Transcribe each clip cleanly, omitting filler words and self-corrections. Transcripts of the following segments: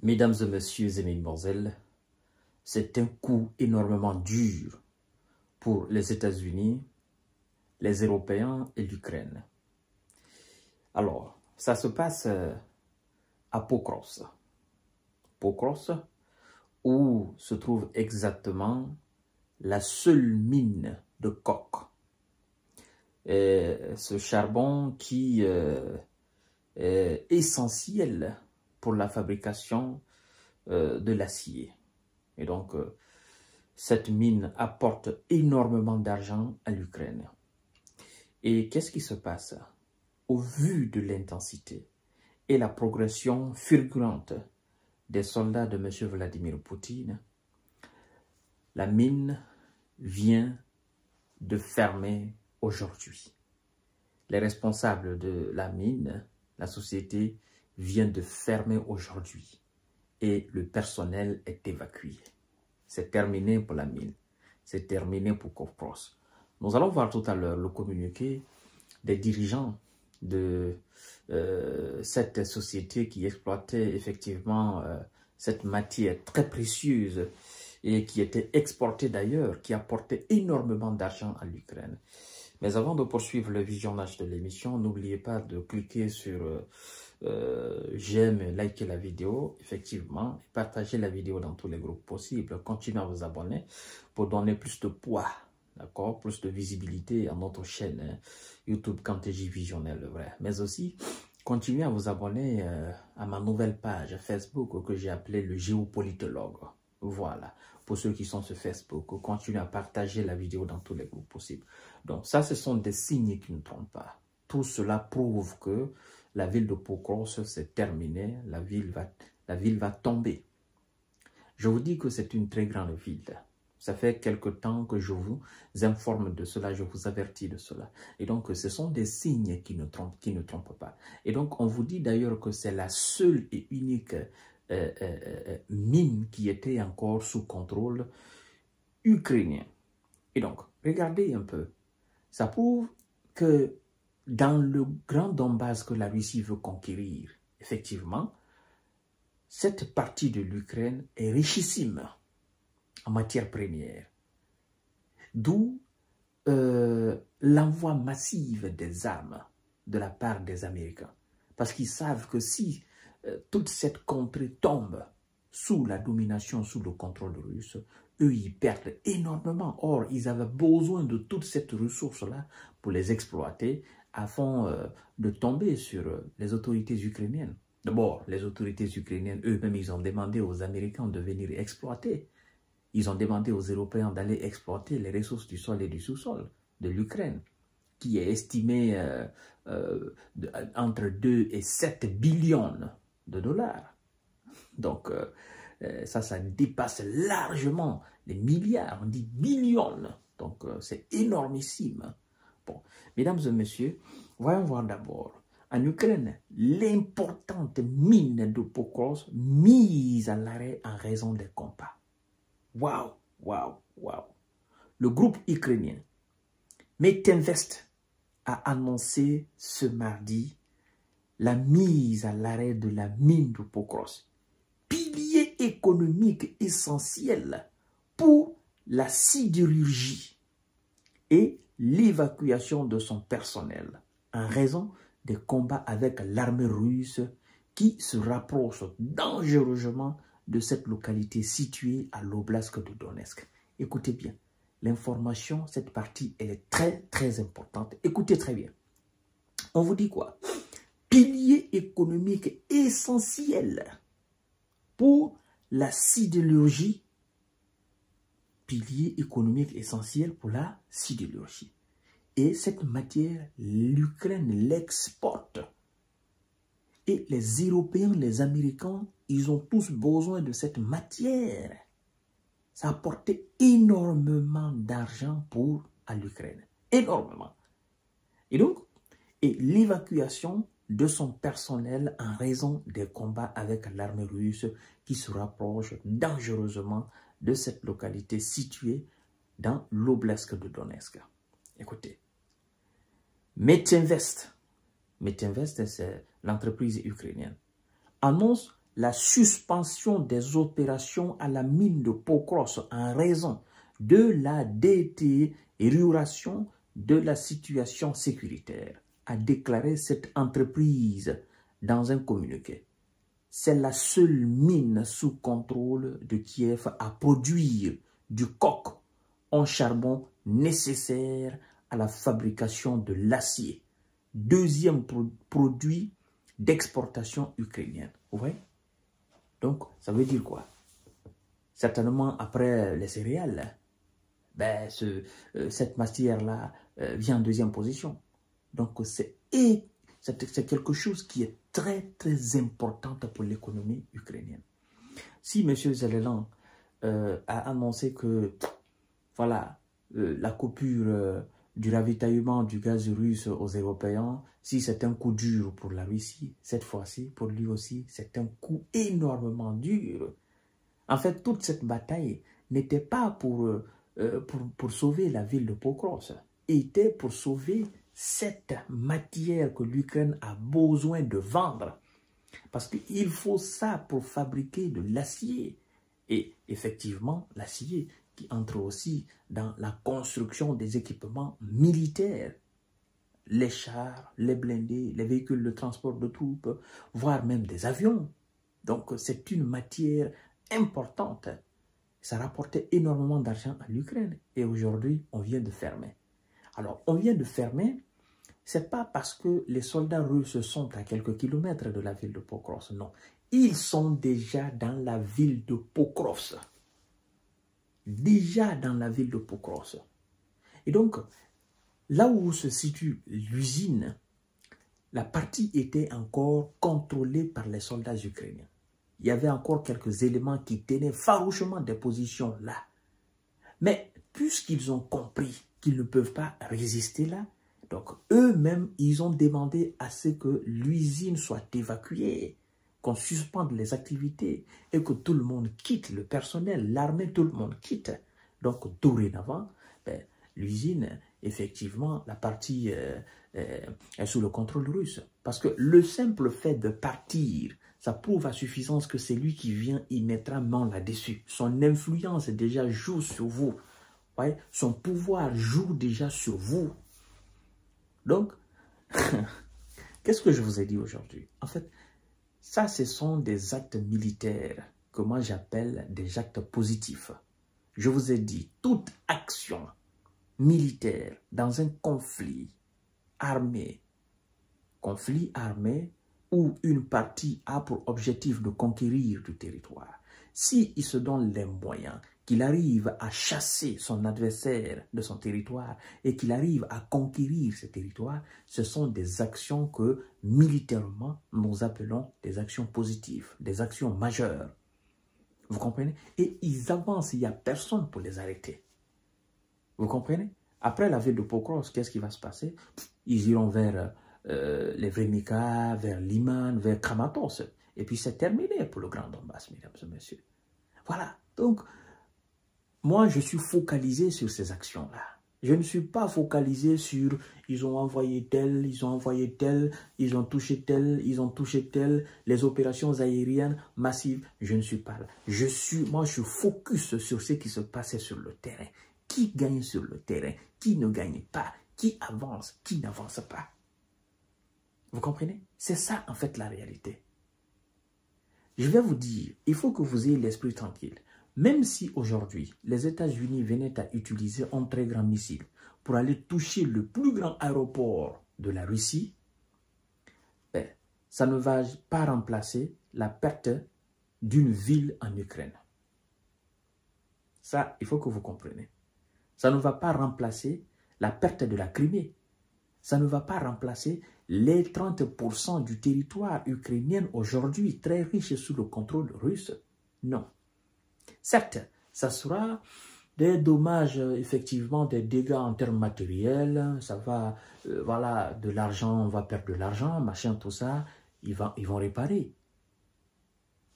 Mesdames et messieurs et mesdemoiselles, c'est un coup énormément dur pour les États-Unis, les Européens et l'Ukraine. Alors, ça se passe à Pokros. Pokros, où se trouve exactement la seule mine de coke. Et ce charbon qui est essentiel pour la fabrication de l'acier. Et donc, cette mine apporte énormément d'argent à l'Ukraine. Et qu'est-ce qui se passe? Au vu de l'intensité et la progression fulgurante des soldats de M. Vladimir Poutine, la mine vient de fermer aujourd'hui. Les responsables de la mine, la société, vient de fermer aujourd'hui et le personnel est évacué. C'est terminé pour la mine, c'est terminé pour Pokros. Nous allons voir tout à l'heure le communiqué des dirigeants de cette société qui exploitait effectivement cette matière très précieuse et qui était exportée d'ailleurs, qui apportait énormément d'argent à l'Ukraine. Mais avant de poursuivre le visionnage de l'émission, n'oubliez pas de cliquer sur j'aime, liker la vidéo, effectivement, partagez la vidéo dans tous les groupes possibles, continuez à vous abonner pour donner plus de poids, d'accord, plus de visibilité à notre chaîne YouTube KanteJ Visionnel, le vrai. Mais aussi, continuez à vous abonner à ma nouvelle page Facebook que j'ai appelée le géopolitologue. Voilà, pour ceux qui sont sur Facebook, continuez à partager la vidéo dans tous les groupes possibles. Donc ça, ce sont des signes qui ne trompent pas. Tout cela prouve que la ville de Pokros, c'est terminé, la ville va tomber. Je vous dis que c'est une très grande ville. Ça fait quelque temps que je vous informe de cela, je vous avertis de cela. Et donc, ce sont des signes qui ne trompent pas. Et donc, on vous dit d'ailleurs que c'est la seule et unique mine qui était encore sous contrôle ukrainien. Et donc, regardez un peu. Ça prouve que dans le grand Donbass que la Russie veut conquérir, effectivement, cette partie de l'Ukraine est richissime en matières premières. D'où l'envoi massif des armes de la part des Américains. Parce qu'ils savent que si toute cette contrée tombe sous la domination, sous le contrôle russe, eux, ils perdent énormément. Or, ils avaient besoin de toute cette ressource-là pour les exploiter afin de tomber sur les autorités ukrainiennes. D'abord, les autorités ukrainiennes, eux-mêmes, ils ont demandé aux Américains de venir exploiter. Ils ont demandé aux Européens d'aller exploiter les ressources du sol et du sous-sol de l'Ukraine, qui est estimé entre 2 et 7 billions de dollars. Donc, ça dépasse largement les milliards, on dit billions. Donc, c'est énormissime. Bon, mesdames et messieurs, voyons voir d'abord. En Ukraine, l'importante mine de Pokros mise à l'arrêt en raison des combats. Waouh, waouh, waouh. Le groupe ukrainien Metinvest a annoncé ce mardi la mise à l'arrêt de la mine de Pokros, pilier économique essentiel pour la sidérurgie et l'évacuation de son personnel en raison des combats avec l'armée russe qui se rapproche dangereusement de cette localité située à l'oblast de Donetsk. Écoutez bien, l'information, cette partie, elle est très, très importante. Écoutez très bien. On vous dit quoi? Pilier économique essentiel pour la sidérurgie. Pilier économique essentiel pour la sidérurgie. Et cette matière, l'Ukraine l'exporte. Et les Européens, les Américains, ils ont tous besoin de cette matière. Ça a apporté énormément d'argent à l'Ukraine. Énormément. Et donc, l'évacuation de son personnel en raison des combats avec l'armée russe qui se rapproche dangereusement de cette localité située dans l'oblast de Donetsk. Écoutez, Metinvest, c'est l'entreprise ukrainienne, annonce la suspension des opérations à la mine de Pokros en raison de la détérioration de la situation sécuritaire, a déclaré cette entreprise dans un communiqué. C'est la seule mine sous contrôle de Kiev à produire du coke en charbon nécessaire à la fabrication de l'acier, deuxième produit d'exportation ukrainienne. Vous voyez? Donc, ça veut dire quoi? Certainement, après les céréales, ben, cette matière-là vient en deuxième position. Donc, c'est quelque chose qui est très, très important pour l'économie ukrainienne. Si M. Zelensky a annoncé que, voilà, la coupure du ravitaillement du gaz russe aux Européens, si c'est un coup dur pour la Russie, cette fois-ci, pour lui aussi, c'est un coup énormément dur. En fait, toute cette bataille n'était pas pour sauver la ville de Pokros, était pour sauver cette matière que l'Ukraine a besoin de vendre. Parce qu'il faut ça pour fabriquer de l'acier. Et effectivement, l'acier qui entre aussi dans la construction des équipements militaires. Les chars, les blindés, les véhicules de transport de troupes, voire même des avions. Donc c'est une matière importante. Ça rapportait énormément d'argent à l'Ukraine. Et aujourd'hui, on vient de fermer. Alors, on vient de fermer, c'est pas parce que les soldats russes sont à quelques kilomètres de la ville de Pokros, non. Ils sont déjà dans la ville de Pokros. Déjà dans la ville de Pokros. Et donc, là où se situe l'usine, la partie était encore contrôlée par les soldats ukrainiens. Il y avait encore quelques éléments qui tenaient farouchement des positions là. Mais puisqu'ils ont compris qu'ils ne peuvent pas résister là, donc eux-mêmes, ils ont demandé à ce que l'usine soit évacuée, qu'on suspende les activités et que tout le monde quitte, le personnel, l'armée, tout le monde quitte. Donc dorénavant, ben, l'usine, effectivement, la partie est sous le contrôle russe. Parce que le simple fait de partir, ça prouve à suffisance que c'est lui qui vient y mettra main là-dessus. Son influence déjà joue sur vous. Ouais, son pouvoir joue déjà sur vous. Donc, qu'est-ce que je vous ai dit aujourd'hui? En fait, ça, ce sont des actes militaires que moi j'appelle des actes positifs. Je vous ai dit, toute action militaire dans un conflit armé où une partie a pour objectif de conquérir du territoire, s'il se donne les moyens, qu'il arrive à chasser son adversaire de son territoire et qu'il arrive à conquérir ce territoire, ce sont des actions que militairement nous appelons des actions positives, des actions majeures. Vous comprenez? Et ils avancent, il n'y a personne pour les arrêter. Vous comprenez? Après la ville de Pokros, qu'est-ce qui va se passer? Ils iront vers les Vremika, vers Liman, vers Kramatorsk. Et puis c'est terminé pour le Grand Donbass, mesdames et messieurs. Voilà. Donc, moi, je suis focalisé sur ces actions-là. Je ne suis pas focalisé sur ils ont envoyé tel, ils ont envoyé tel, ils ont touché tel, ils ont touché tel, les opérations aériennes massives. Je ne suis pas là. Moi, je suis focus sur ce qui se passait sur le terrain. Qui gagne sur le terrain, qui ne gagne pas, qui avance, qui n'avance pas. Vous comprenez? C'est ça, en fait, la réalité. Je vais vous dire, il faut que vous ayez l'esprit tranquille. Même si aujourd'hui, les États-Unis venaient à utiliser un très grand missile pour aller toucher le plus grand aéroport de la Russie, ben, ça ne va pas remplacer la perte d'une ville en Ukraine. Ça, il faut que vous compreniez. Ça ne va pas remplacer la perte de la Crimée. Ça ne va pas remplacer les 30% du territoire ukrainien aujourd'hui très riche sous le contrôle russe. Non. Certes, ça sera des dommages, effectivement, des dégâts en termes matériels. Ça va, voilà, de l'argent, on va perdre de l'argent, machin, tout ça. Ils vont réparer.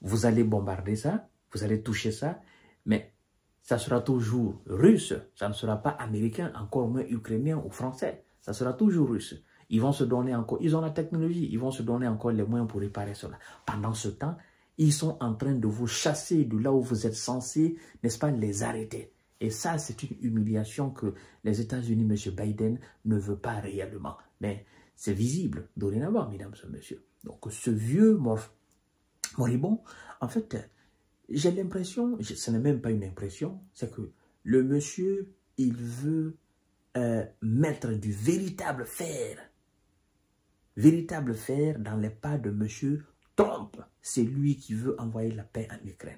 Vous allez bombarder ça, vous allez toucher ça, mais ça sera toujours russe. Ça ne sera pas américain, encore moins ukrainien ou français. Ça sera toujours russe. Ils vont se donner encore, ils ont la technologie, ils vont se donner encore les moyens pour réparer cela. Pendant ce temps, Ils sont en train de vous chasser de là où vous êtes censés, n'est-ce pas, les arrêter. Et ça, c'est une humiliation que les États-Unis, M. Biden, ne veut pas réellement. Mais c'est visible dorénavant, mesdames et messieurs. Donc, ce vieux moribond, en fait, j'ai l'impression, ce n'est même pas une impression, c'est que le monsieur, il veut mettre du véritable fer dans les pas de monsieur Trump. C'est lui qui veut envoyer la paix en Ukraine.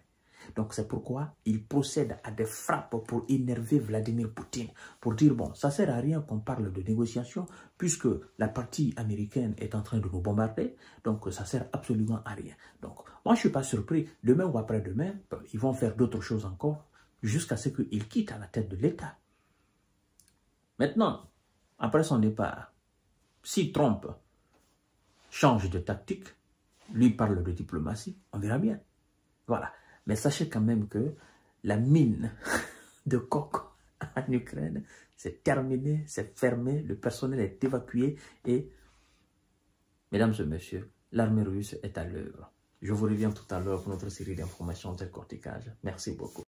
Donc c'est pourquoi il procède à des frappes pour énerver Vladimir Poutine, pour dire bon, ça ne sert à rien qu'on parle de négociation, puisque la partie américaine est en train de nous bombarder, donc ça ne sert absolument à rien. Donc moi je ne suis pas surpris, demain ou après-demain, ils vont faire d'autres choses encore, jusqu'à ce qu'ils quittent à la tête de l'État. Maintenant, après son départ, si Trump change de tactique, lui parle de diplomatie, on verra bien. Voilà. Mais sachez quand même que la mine de coke en Ukraine, c'est terminé, c'est fermé, le personnel est évacué et, mesdames et messieurs, l'armée russe est à l'œuvre. Je vous reviens tout à l'heure pour notre série d'informations de décortiquage. Merci beaucoup.